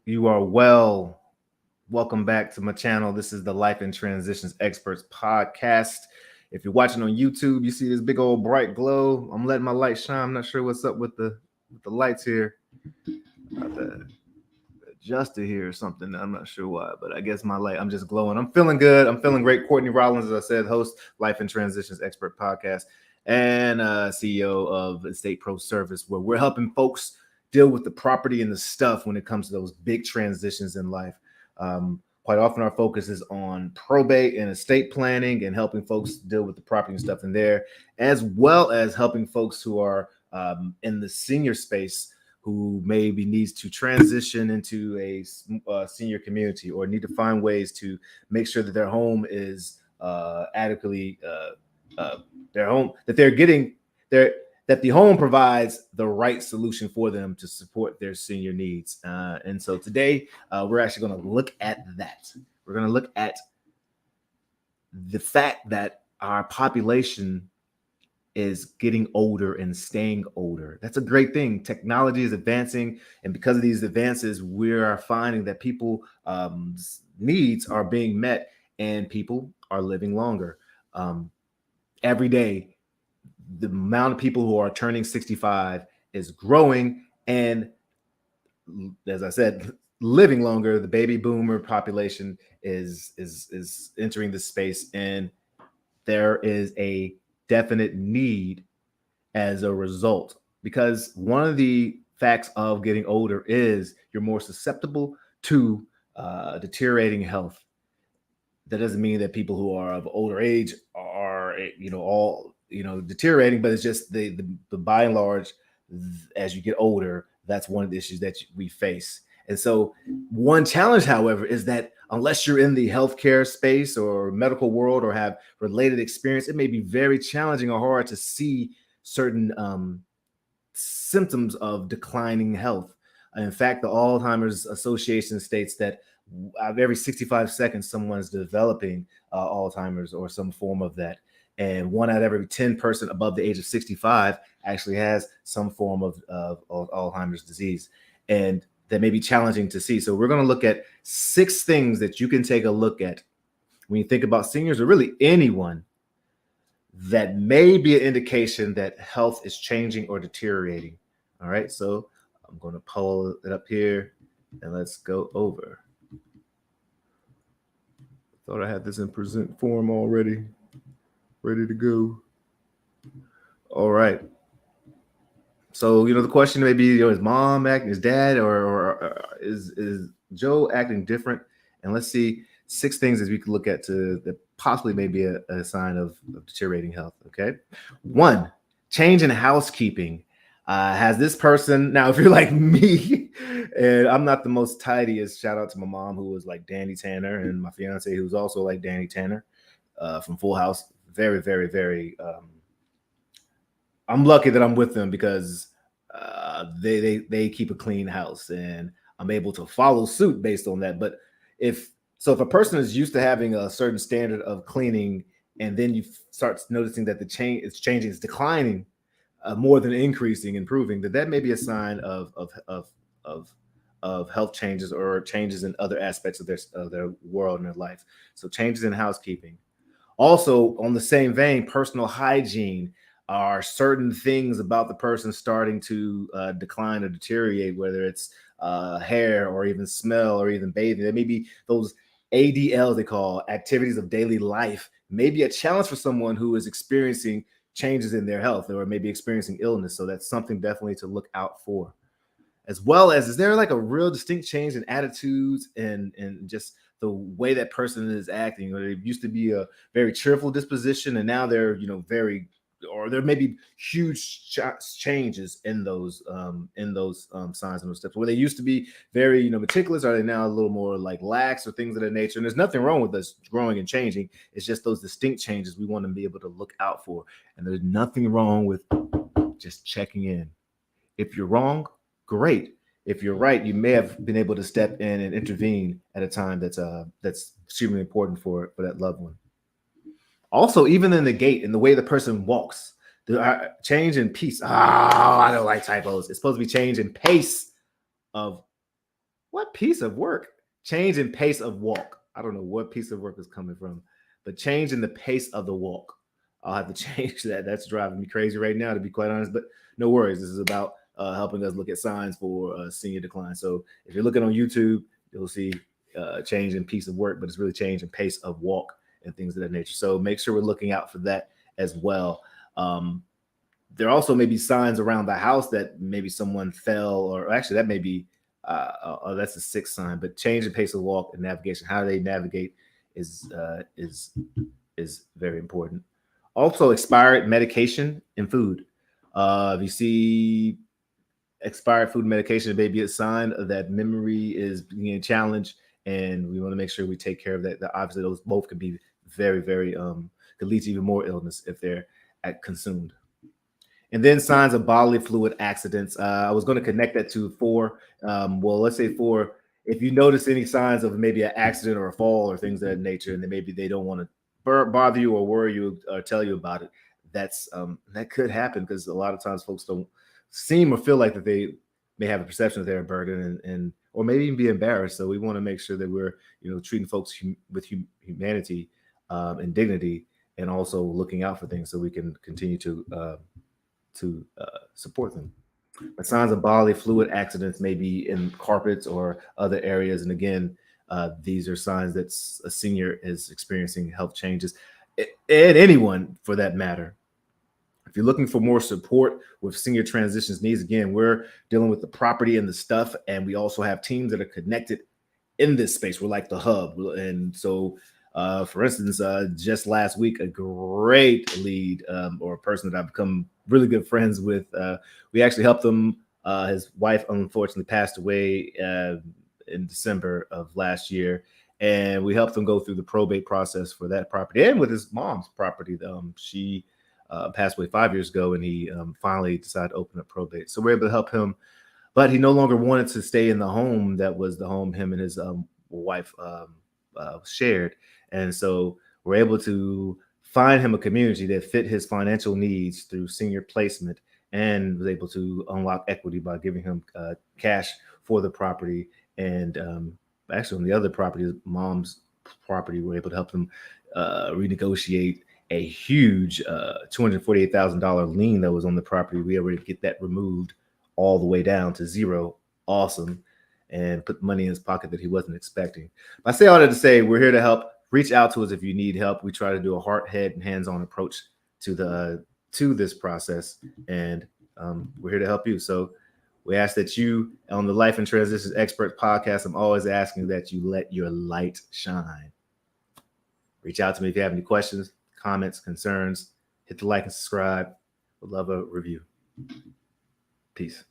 You are well. Welcome back to my channel. This is the Life and Transitions Experts podcast. If you're watching on YouTube, you see this big old bright glow. I'm letting my light shine. I'm not sure what's up with the lights here. I have to adjust it here or something. I'm not sure why, but I guess my light, I'm just glowing. I'm feeling good. I'm feeling great. Courtney Rollins, as I said, host Life and Transitions Expert podcast and CEO of Estate Pro Service, where we're helping folks deal with the property and the stuff when it comes to those big transitions in life. Quite often, our focus is on probate and estate planning and helping folks deal with the property and stuff in there, as well as helping folks who are in the senior space who maybe needs to transition into a senior community or need to find ways to make sure that their home is adequately their home, that they're getting their, that the home provides the right solution for them to support their senior needs. And so today we're actually going to look at that. We're going to look at the fact that our population is getting older and staying older. That's a great thing. Technology is advancing, and because of these advances, we are finding that people needs are being met and people are living longer. Every day, the amount of people who are turning 65 is growing, and as I said, living longer. The baby boomer population is entering the space, and there is a definite need as a result, because one of the facts of getting older is you're more susceptible to deteriorating health. That doesn't mean that people who are of older age are all deteriorating, but it's just the by and large, as you get older, that's one of the issues that we face. And so one challenge, however, is that unless you're in the healthcare space or medical world or have related experience, it may be very challenging or hard to see certain symptoms of declining health. In fact, the Alzheimer's Association states that every 65 seconds, someone's developing Alzheimer's or some form of that. And 1 out of every 10 person above the age of 65 actually has some form of Alzheimer's disease. And that may be challenging to see. So we're going to look at 6 things that you can take a look at when you think about seniors, or really anyone, that may be an indication that health is changing or deteriorating. All right, so I'm going to pull it up here and let's go over. Thought I had this in present form already, ready to go. All right. So, the question may be, is mom acting, is dad, or is Joe acting different? And let's see 6 things that we could look at that possibly may be a sign of deteriorating health. Okay. 1, change in housekeeping. Has this person, now if you're like me and I'm not the most tidiest, shout out to my mom who was like Danny Tanner, and my fiance who's also like Danny Tanner from Full House. Very, very, very I'm lucky that I'm with them because they keep a clean house, and I'm able to follow suit based on that. But if a person is used to having a certain standard of cleaning, and then you start noticing that it's changing, it's declining more than increasing, improving, that may be a sign of health changes or changes in other aspects of their world and their life. So changes in housekeeping. Also, on the same vein, personal hygiene. Are certain things about the person starting to decline or deteriorate, whether it's hair or even smell or even bathing? There may be those ADLs, they call activities of daily life, may be a challenge for someone who is experiencing changes in their health or maybe experiencing illness. So that's something definitely to look out for. As well as, is there like a real distinct change in attitudes and just the way that person is acting? Or they used to be a very cheerful disposition, and now they're very, or there may be huge changes in those signs and those steps. Where they used to be very meticulous, are they now a little more like lax or things of that nature? And there's nothing wrong with us growing and changing. It's just those distinct changes we want to be able to look out for. And there's nothing wrong with just checking in. If you're wrong, great. If you're right, you may have been able to step in and intervene at a time that's extremely important for that loved one. Also, even in the gait, in the way the person walks, the change in pace. Oh, I don't like typos. It's supposed to be change in pace of What piece of work? Change in pace of walk. I don't know what piece of work is coming from, but change in the pace of the walk. I'll have to change that. That's driving me crazy right now, to be quite honest. But no worries. This is about helping us look at signs for senior decline. So if you're looking on YouTube, you'll see change in piece of work, but it's really change in pace of walk and things of that nature. So make sure we're looking out for that as well. There also may be signs around the house that maybe someone fell, or actually that may be that's a sixth sign. But change in pace of walk and navigation, how they navigate is very important. Also, expired medication and food. If you see expired food and medication, it may be a sign that memory is being challenged, and we want to make sure we take care of that. Obviously, those both could be very, very could lead to even more illness if they're consumed. And then signs of bodily fluid accidents. I was going to connect that to 4. Well, let's say 4. If you notice any signs of maybe an accident or a fall or things of that nature, and then maybe they don't want to bother you or worry you or tell you about it, that's that could happen, because a lot of times folks don't seem or feel like that they may have a perception that they're a burden, and or maybe even be embarrassed. So we want to make sure that we're treating folks with humanity and dignity, and also looking out for things so we can continue to support them. But signs of bodily fluid accidents may be in carpets or other areas, and again, these are signs that a senior is experiencing health changes, and anyone for that matter. If you're looking for more support with senior transitions needs, again, we're dealing with the property and the stuff, and we also have teams that are connected in this space. We're like the hub. And so, for instance, just last week, a great lead or a person that I've become really good friends with, we actually helped him. His wife unfortunately passed away in December of last year, and we helped him go through the probate process for that property and with his mom's property. She passed away 5 years ago, and he finally decided to open up probate. So we're able to help him, but he no longer wanted to stay in the home that was the home him and his wife shared. And so we're able to find him a community that fit his financial needs through senior placement, and was able to unlock equity by giving him cash for the property. And actually on the other property, his mom's property, we're able to help them renegotiate a huge $248,000 lien that was on the property. We were able to get that removed all the way down to zero. Awesome. And put money in his pocket that he wasn't expecting. I say all that to say, we're here to help. Reach out to us if you need help. We try to do a heart, head, and hands-on approach to this process, and we're here to help you. So we ask that you, on the Life and Transitions Expert podcast, I'm always asking that you let your light shine. Reach out to me if you have any questions, comments, concerns. Hit the like and subscribe. Would love a review. Peace.